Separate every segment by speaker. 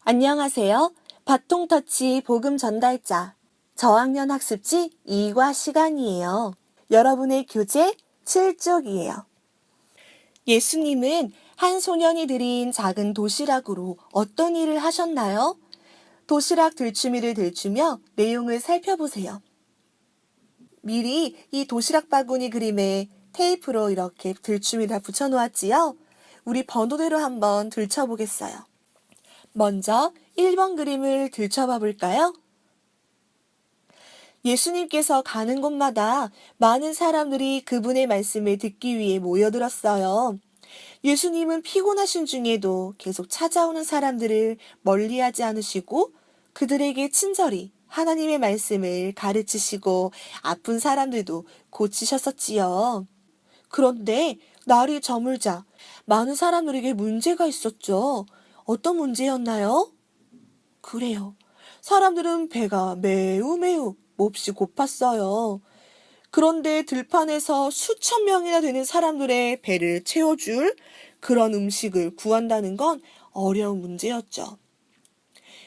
Speaker 1: 안녕하세요. 바통터치 복음 전달자 저학년 학습지 2과 시간이에요. 여러분의 교재 7쪽이에요. 예수님은 한 소년이 드린 작은 도시락으로 어떤 일을 하셨나요? 도시락 들추미를 들추며 내용을 살펴보세요. 미리 이 도시락 바구니 그림에 테이프로 이렇게 들추미를 붙여 놓았지요? 우리 번호대로 한번 들춰보겠어요. 먼저 1번 그림을 들춰봐 볼까요? 예수님께서 가는 곳마다 많은 사람들이 그분의 말씀을 듣기 위해 모여들었어요. 예수님은 피곤하신 중에도 계속 찾아오는 사람들을 멀리하지 않으시고 그들에게 친절히 하나님의 말씀을 가르치시고 아픈 사람들도 고치셨었지요. 그런데 날이 저물자 많은 사람들에게 문제가 있었죠. 어떤 문제였나요? 그래요. 사람들은 배가 매우 몹시 고팠어요. 그런데 들판에서 수천 명이나 되는 사람들의 배를 채워줄 그런 음식을 구한다는 건 어려운 문제였죠.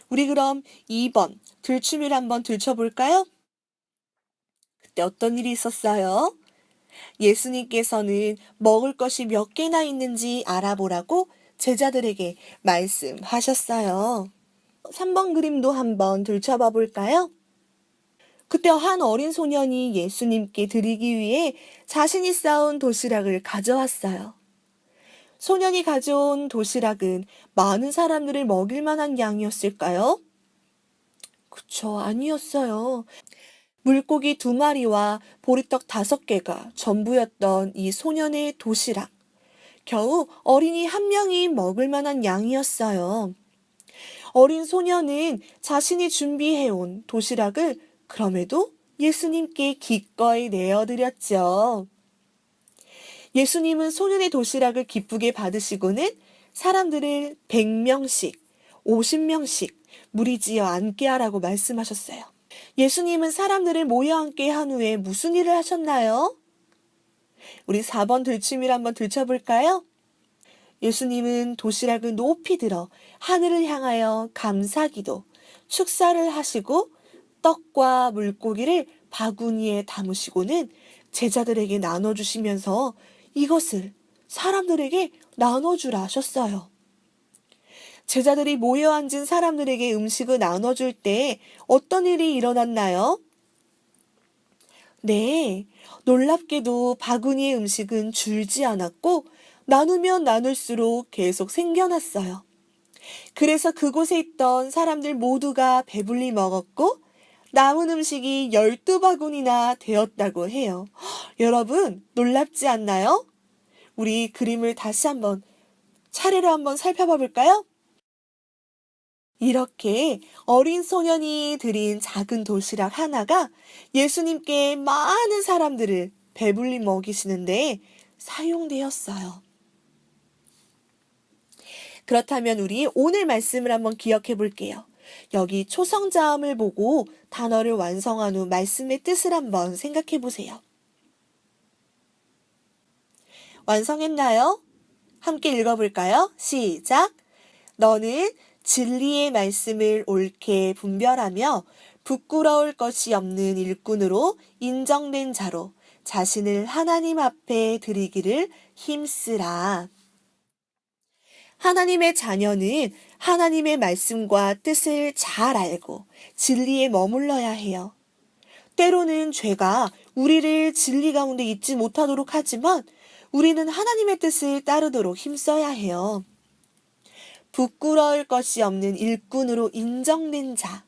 Speaker 1: 우리 그럼 2번 들추미를 한번 들춰볼까요? 그때 어떤 일이 있었어요? 예수님께서는 먹을 것이 몇 개나 있는지 알아보라고 제자들에게 말씀하셨어요. 3번 그림도 한번 들춰봐 볼까요? 그때 한 어린 소년이 예수님께 드리기 위해 자신이 싸온 도시락을 가져왔어요. 소년이 가져온 도시락은 많은 사람들을 먹일 만한 양이었을까요? 그쵸, 아니었어요. 물고기 2마리와 보리떡 5개가 전부였던 이 소년의 도시락. 겨우 어린이 1명이 먹을 만한 양이었어요. 어린 소년은 자신이 준비해온 도시락을 그럼에도 예수님께 기꺼이 내어드렸죠. 예수님은 소년의 도시락을 기쁘게 받으시고는 사람들을 100명씩, 50명씩 무리지어 앉게 하라고 말씀하셨어요. 예수님은 사람들을 모여 앉게 한 후에 무슨 일을 하셨나요? 우리 4번 들추미를 한번 들춰볼까요? 예수님은 도시락을 높이 들어 하늘을 향하여 감사기도, 축사를 하시고 떡과 물고기를 바구니에 담으시고는 제자들에게 나눠주시면서 이것을 사람들에게 나눠주라 하셨어요. 제자들이 모여 앉은 사람들에게 음식을 나눠줄 때 어떤 일이 일어났나요? 네, 놀랍게도 바구니의 음식은 줄지 않았고 나누면 나눌수록 계속 생겨났어요. 그래서 그곳에 있던 사람들 모두가 배불리 먹었고 남은 음식이 12바구니나 되었다고 해요. 여러분, 놀랍지 않나요? 우리 그림을 다시 한번 차례로 한번 살펴봐 볼까요? 이렇게 어린 소년이 드린 작은 도시락 하나가 예수님께 많은 사람들을 배불리 먹이시는데 사용되었어요. 그렇다면 우리 오늘 말씀을 한번 기억해 볼게요. 여기 초성자음을 보고 단어를 완성한 후 말씀의 뜻을 한번 생각해 보세요. 완성했나요? 함께 읽어볼까요? 시작! 너는 진리의 말씀을 옳게 분별하며 부끄러울 것이 없는 일꾼으로 인정된 자로 자신을 하나님 앞에 드리기를 힘쓰라. 하나님의 자녀는 하나님의 말씀과 뜻을 잘 알고 진리에 머물러야 해요. 때로는 죄가 우리를 진리 가운데 있지 못하도록 하지만 우리는 하나님의 뜻을 따르도록 힘써야 해요. 부끄러울 것이 없는 일꾼으로 인정된 자.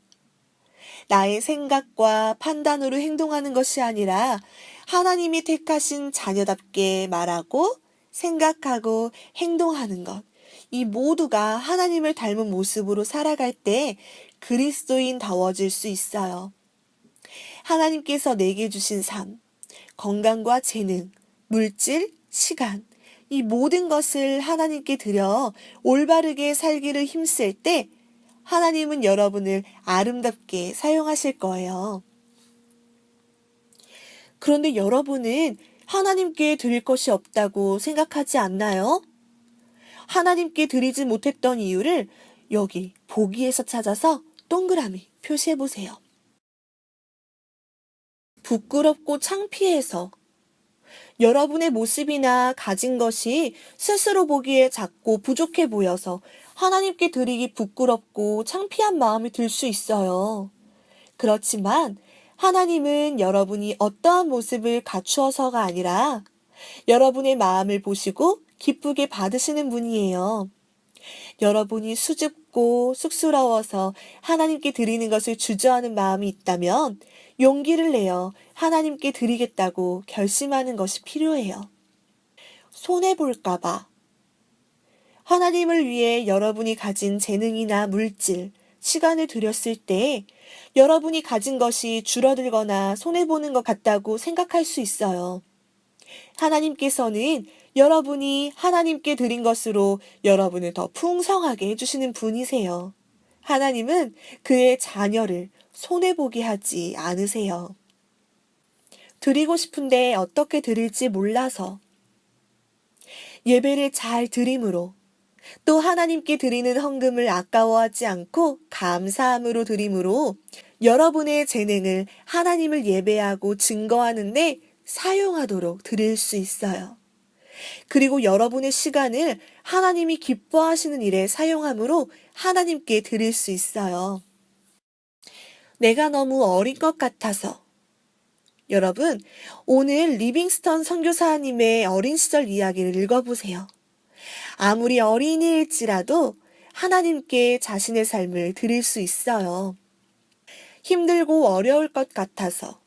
Speaker 1: 나의 생각과 판단으로 행동하는 것이 아니라 하나님이 택하신 자녀답게 말하고 생각하고 행동하는 것. 이 모두가 하나님을 닮은 모습으로 살아갈 때 그리스도인다워질 수 있어요. 하나님께서 내게 주신 삶, 건강과 재능, 물질, 시간, 이 모든 것을 하나님께 드려 올바르게 살기를 힘쓸 때 하나님은 여러분을 아름답게 사용하실 거예요. 그런데 여러분은 하나님께 드릴 것이 없다고 생각하지 않나요? 하나님께 드리지 못했던 이유를 여기 보기에서 찾아서 동그라미 표시해 보세요. 부끄럽고 창피해서 여러분의 모습이나 가진 것이 스스로 보기에 작고 부족해 보여서 하나님께 드리기 부끄럽고 창피한 마음이 들 수 있어요. 그렇지만 하나님은 여러분이 어떠한 모습을 갖추어서가 아니라 여러분의 마음을 보시고 기쁘게 받으시는 분이에요. 여러분이 수줍고 쑥스러워서 하나님께 드리는 것을 주저하는 마음이 있다면 용기를 내어 하나님께 드리겠다고 결심하는 것이 필요해요. 손해볼까봐. 하나님을 위해 여러분이 가진 재능이나 물질, 시간을 들였을 때 여러분이 가진 것이 줄어들거나 손해보는 것 같다고 생각할 수 있어요. 하나님께서는 여러분이 하나님께 드린 것으로 여러분을 더 풍성하게 해주시는 분이세요. 하나님은 그의 자녀를 손해보게 하지 않으세요. 드리고 싶은데 어떻게 드릴지 몰라서 예배를 잘 드림으로 또 하나님께 드리는 헌금을 아까워하지 않고 감사함으로 드림으로 여러분의 재능을 하나님을 예배하고 증거하는데 사용하도록 드릴 수 있어요. 그리고 여러분의 시간을 하나님이 기뻐하시는 일에 사용함으로 하나님께 드릴 수 있어요. 내가 너무 어린 것 같아서. 여러분, 오늘 리빙스턴 선교사님의 어린 시절 이야기를 읽어보세요. 아무리 어린이일지라도 하나님께 자신의 삶을 드릴 수 있어요. 힘들고 어려울 것 같아서.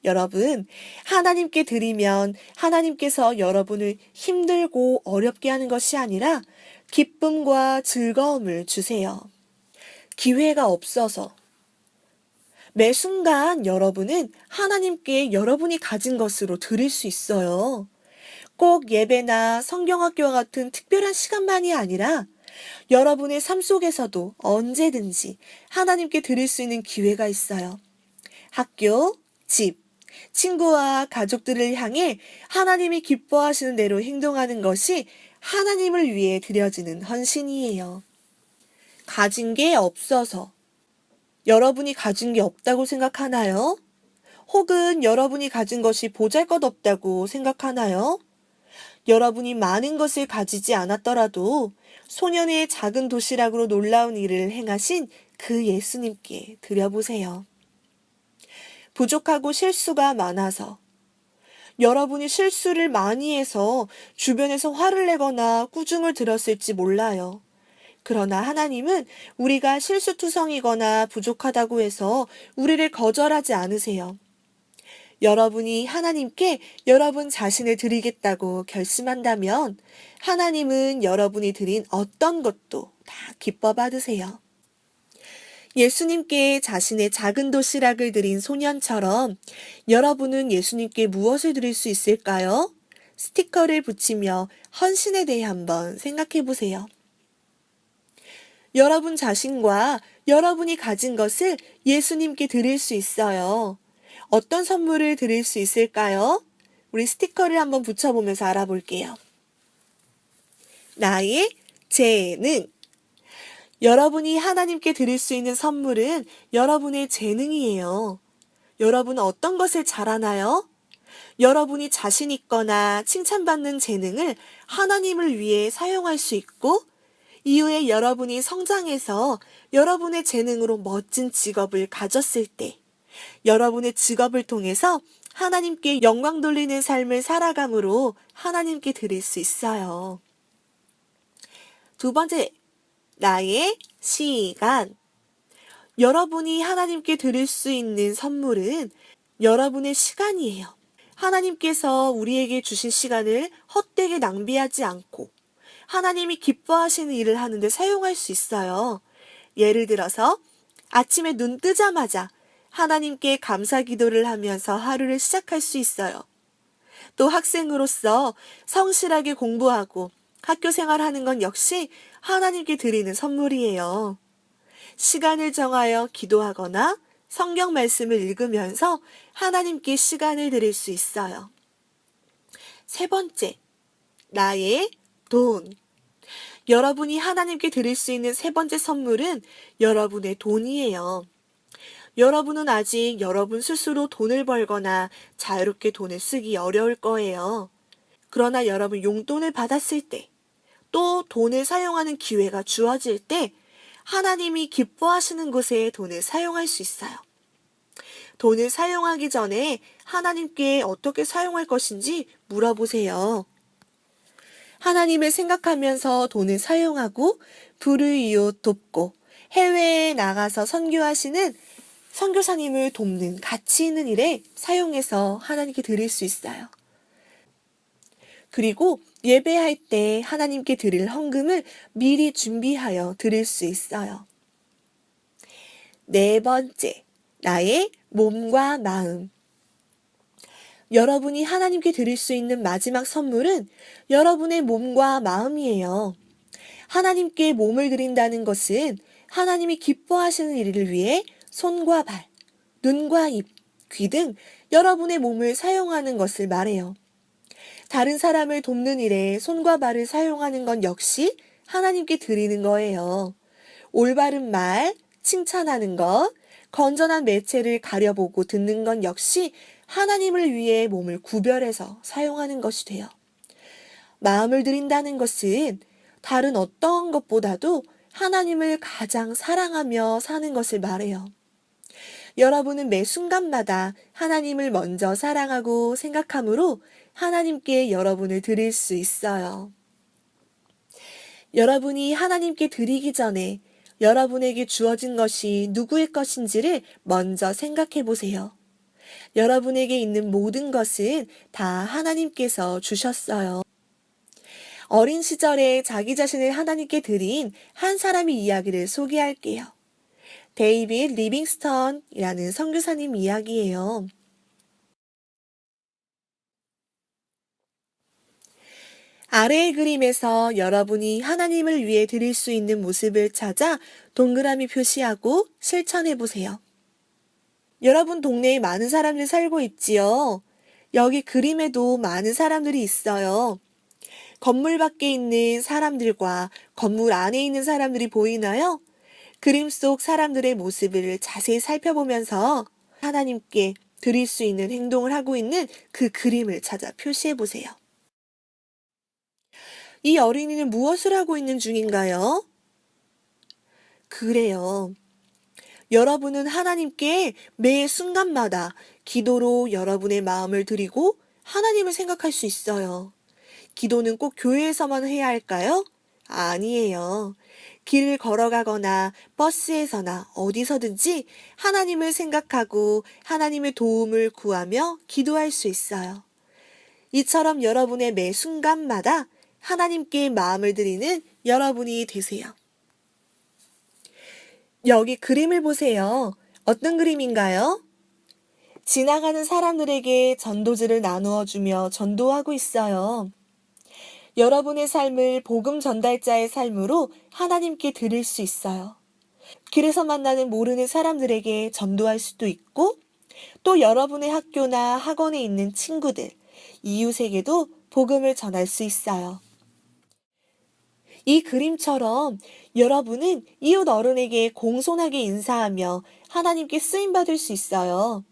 Speaker 1: 여러분, 하나님께 드리면 하나님께서 여러분을 힘들고 어렵게 하는 것이 아니라 기쁨과 즐거움을 주세요. 기회가 없어서. 매 순간 여러분은 하나님께 여러분이 가진 것으로 드릴 수 있어요. 꼭 예배나 성경학교와 같은 특별한 시간만이 아니라 여러분의 삶 속에서도 언제든지 하나님께 드릴 수 있는 기회가 있어요. 학교, 집, 친구와 가족들을 향해 하나님이 기뻐하시는 대로 행동하는 것이 하나님을 위해 드려지는 헌신이에요. 가진 게 없어서. 여러분이 가진 게 없다고 생각하나요? 혹은 여러분이 가진 것이 보잘것없다고 생각하나요? 여러분이 많은 것을 가지지 않았더라도 소년의 작은 도시락으로 놀라운 일을 행하신 그 예수님께 드려보세요. 부족하고 실수가 많아서. 여러분이 실수를 많이 해서 주변에서 화를 내거나 꾸중을 들었을지 몰라요. 그러나 하나님은 우리가 실수투성이거나 부족하다고 해서 우리를 거절하지 않으세요. 여러분이 하나님께 여러분 자신을 드리겠다고 결심한다면 하나님은 여러분이 드린 어떤 것도 다 기뻐 받으세요. 예수님께 자신의 작은 도시락을 드린 소년처럼 여러분은 예수님께 무엇을 드릴 수 있을까요? 스티커를 붙이며 헌신에 대해 한번 생각해 보세요. 여러분 자신과 여러분이 가진 것을 예수님께 드릴 수 있어요. 어떤 선물을 드릴 수 있을까요? 우리 스티커를 한번 붙여보면서 알아볼게요. 나의 재능. 여러분이 하나님께 드릴 수 있는 선물은 여러분의 재능이에요. 여러분은 어떤 것을 잘하나요? 여러분이 자신 있거나 칭찬받는 재능을 하나님을 위해 사용할 수 있고 이후에 여러분이 성장해서 여러분의 재능으로 멋진 직업을 가졌을 때 여러분의 직업을 통해서 하나님께 영광 돌리는 삶을 살아감으로 하나님께 드릴 수 있어요. 두 번째, 나의 시간. 여러분이 하나님께 드릴 수 있는 선물은 여러분의 시간이에요. 하나님께서 우리에게 주신 시간을 헛되게 낭비하지 않고 하나님이 기뻐하시는 일을 하는데 사용할 수 있어요. 예를 들어서 아침에 눈 뜨자마자 하나님께 감사 기도를 하면서 하루를 시작할 수 있어요. 또 학생으로서 성실하게 공부하고 학교 생활하는 건 역시 하나님께 드리는 선물이에요. 시간을 정하여 기도하거나 성경 말씀을 읽으면서 하나님께 시간을 드릴 수 있어요. 세 번째, 나의 돈. 여러분이 하나님께 드릴 수 있는 세 번째 선물은 여러분의 돈이에요. 여러분은 아직 여러분 스스로 돈을 벌거나 자유롭게 돈을 쓰기 어려울 거예요. 그러나 여러분 용돈을 받았을 때, 또 돈을 사용하는 기회가 주어질 때, 하나님이 기뻐하시는 곳에 돈을 사용할 수 있어요. 돈을 사용하기 전에 하나님께 어떻게 사용할 것인지 물어보세요. 하나님을 생각하면서 돈을 사용하고 불우이웃 돕고 해외에 나가서 선교하시는 선교사님을 돕는 가치 있는 일에 사용해서 하나님께 드릴 수 있어요. 그리고 예배할 때 하나님께 드릴 헌금을 미리 준비하여 드릴 수 있어요. 네 번째, 나의 몸과 마음. 여러분이 하나님께 드릴 수 있는 마지막 선물은 여러분의 몸과 마음이에요. 하나님께 몸을 드린다는 것은 하나님이 기뻐하시는 일을 위해 손과 발, 눈과 입, 귀 등 여러분의 몸을 사용하는 것을 말해요. 다른 사람을 돕는 일에 손과 발을 사용하는 건 역시 하나님께 드리는 거예요. 올바른 말, 칭찬하는 것, 건전한 매체를 가려보고 듣는 건 역시 하나님을 위해 몸을 구별해서 사용하는 것이 돼요. 마음을 드린다는 것은 다른 어떠한 것보다도 하나님을 가장 사랑하며 사는 것을 말해요. 여러분은 매 순간마다 하나님을 먼저 사랑하고 생각함으로 하나님께 여러분을 드릴 수 있어요. 여러분이 하나님께 드리기 전에 여러분에게 주어진 것이 누구의 것인지를 먼저 생각해 보세요. 여러분에게 있는 모든 것은 다 하나님께서 주셨어요. 어린 시절에 자기 자신을 하나님께 드린 한 사람의 이야기를 소개할게요. 데이빗 리빙스턴이라는 선교사님 이야기예요. 아래의 그림에서 여러분이 하나님을 위해 드릴 수 있는 모습을 찾아 동그라미 표시하고 실천해 보세요. 여러분 동네에 많은 사람들이 살고 있지요. 여기 그림에도 많은 사람들이 있어요. 건물 밖에 있는 사람들과 건물 안에 있는 사람들이 보이나요? 그림 속 사람들의 모습을 자세히 살펴보면서 하나님께 드릴 수 있는 행동을 하고 있는 그 그림을 찾아 표시해 보세요. 이 어린이는 무엇을 하고 있는 중인가요? 그래요. 여러분은 하나님께 매 순간마다 기도로 여러분의 마음을 드리고 하나님을 생각할 수 있어요. 기도는 꼭 교회에서만 해야 할까요? 아니에요. 길을 걸어가거나 버스에서나 어디서든지 하나님을 생각하고 하나님의 도움을 구하며 기도할 수 있어요. 이처럼 여러분의 매 순간마다 하나님께 마음을 드리는 여러분이 되세요. 여기 그림을 보세요. 어떤 그림인가요? 지나가는 사람들에게 전도지를 나누어 주며 전도하고 있어요. 여러분의 삶을 복음 전달자의 삶으로 하나님께 드릴 수 있어요. 길에서 만나는 모르는 사람들에게 전도할 수도 있고, 또 여러분의 학교나 학원에 있는 친구들, 이웃에게도 복음을 전할 수 있어요. 이 그림처럼 여러분은 이웃 어른에게 공손하게 인사하며 하나님께 쓰임받을 수 있어요.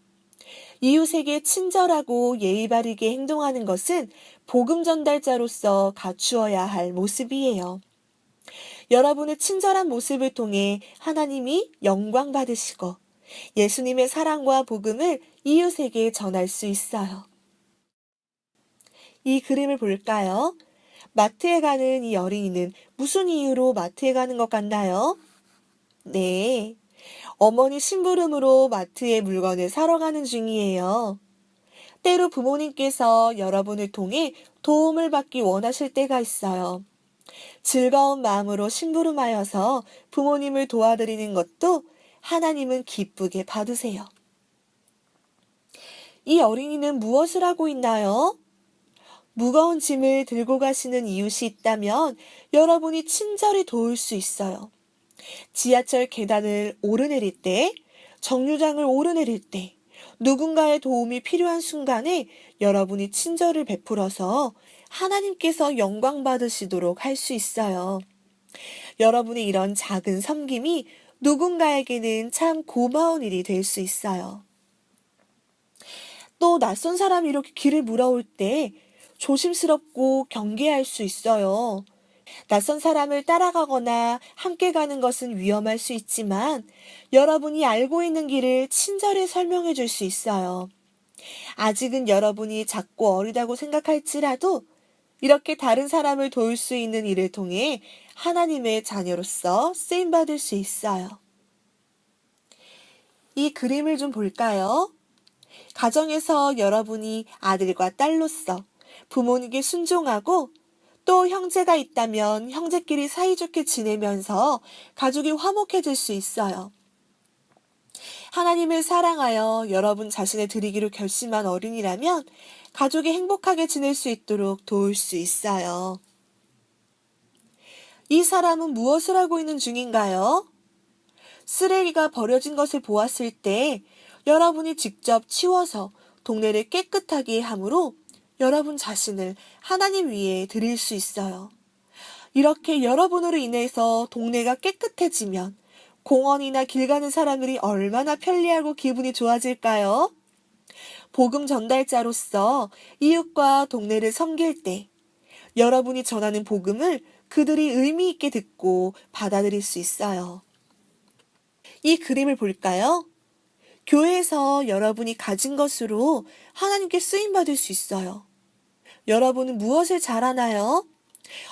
Speaker 1: 이웃에게 친절하고 예의 바르게 행동하는 것은 복음 전달자로서 갖추어야 할 모습이에요. 여러분의 친절한 모습을 통해 하나님이 영광 받으시고 예수님의 사랑과 복음을 이웃에게 전할 수 있어요. 이 그림을 볼까요? 마트에 가는 이 어린이는 무슨 이유로 마트에 가는 것 같나요? 네. 어머니 심부름으로 마트에 물건을 사러 가는 중이에요. 때로 부모님께서 여러분을 통해 도움을 받기 원하실 때가 있어요. 즐거운 마음으로 심부름하여서 부모님을 도와드리는 것도 하나님은 기쁘게 받으세요. 이 어린이는 무엇을 하고 있나요? 무거운 짐을 들고 가시는 이웃이 있다면 여러분이 친절히 도울 수 있어요. 지하철 계단을 오르내릴 때, 정류장을 오르내릴 때, 누군가의 도움이 필요한 순간에 여러분이 친절을 베풀어서 하나님께서 영광 받으시도록 할 수 있어요. 여러분의 이런 작은 섬김이 누군가에게는 참 고마운 일이 될 수 있어요. 또 낯선 사람이 이렇게 길을 물어올 때 조심스럽고 경계할 수 있어요. 낯선 사람을 따라가거나 함께 가는 것은 위험할 수 있지만 여러분이 알고 있는 길을 친절히 설명해 줄 수 있어요. 아직은 여러분이 작고 어리다고 생각할지라도 이렇게 다른 사람을 도울 수 있는 일을 통해 하나님의 자녀로서 쓰임받을 수 있어요. 이 그림을 좀 볼까요? 가정에서 여러분이 아들과 딸로서 부모님께 순종하고 또 형제가 있다면 형제끼리 사이좋게 지내면서 가족이 화목해질 수 있어요. 하나님을 사랑하여 여러분 자신을 드리기로 결심한 어린이라면 가족이 행복하게 지낼 수 있도록 도울 수 있어요. 이 사람은 무엇을 하고 있는 중인가요? 쓰레기가 버려진 것을 보았을 때 여러분이 직접 치워서 동네를 깨끗하게 함으로 여러분 자신을 하나님 위에 드릴 수 있어요. 이렇게 여러분으로 인해서 동네가 깨끗해지면 공원이나 길 가는 사람들이 얼마나 편리하고 기분이 좋아질까요? 복음 전달자로서 이웃과 동네를 섬길 때 여러분이 전하는 복음을 그들이 의미 있게 듣고 받아들일 수 있어요. 이 그림을 볼까요? 교회에서 여러분이 가진 것으로 하나님께 쓰임받을 수 있어요. 여러분은 무엇을 잘하나요?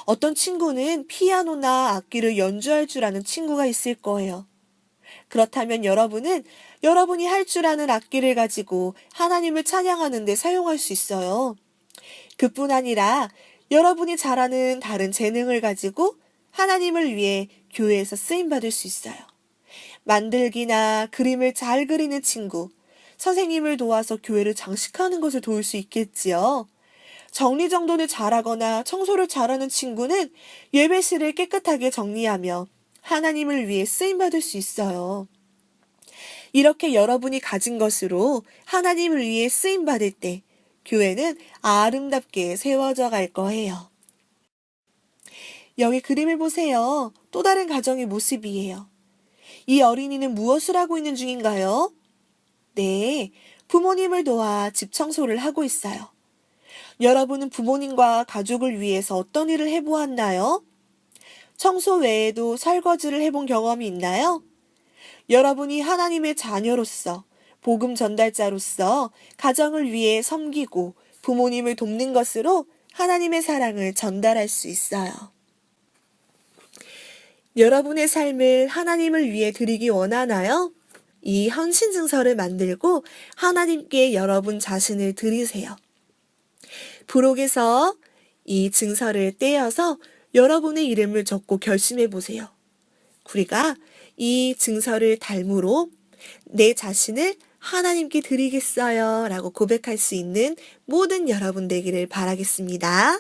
Speaker 1: 어떤 친구는 피아노나 악기를 연주할 줄 아는 친구가 있을 거예요. 그렇다면 여러분은 여러분이 할 줄 아는 악기를 가지고 하나님을 찬양하는 데 사용할 수 있어요. 그뿐 아니라 여러분이 잘하는 다른 재능을 가지고 하나님을 위해 교회에서 쓰임받을 수 있어요. 만들기나 그림을 잘 그리는 친구, 선생님을 도와서 교회를 장식하는 것을 도울 수 있겠지요. 정리정돈을 잘하거나 청소를 잘하는 친구는 예배실을 깨끗하게 정리하며 하나님을 위해 쓰임받을 수 있어요. 이렇게 여러분이 가진 것으로 하나님을 위해 쓰임받을 때 교회는 아름답게 세워져 갈 거예요. 여기 그림을 보세요. 또 다른 가정의 모습이에요. 이 어린이는 무엇을 하고 있는 중인가요? 네, 부모님을 도와 집 청소를 하고 있어요. 여러분은 부모님과 가족을 위해서 어떤 일을 해보았나요? 청소 외에도 설거지를 해본 경험이 있나요? 여러분이 하나님의 자녀로서, 복음 전달자로서 가정을 위해 섬기고 부모님을 돕는 것으로 하나님의 사랑을 전달할 수 있어요. 여러분의 삶을 하나님을 위해 드리기 원하나요? 이 헌신 증서를 만들고 하나님께 여러분 자신을 드리세요. 부록에서 이 증서를 떼어서 여러분의 이름을 적고 결심해 보세요. 우리가 이 증서를 달므로 내 자신을 하나님께 드리겠어요 라고 고백할 수 있는 모든 여러분 되기를 바라겠습니다.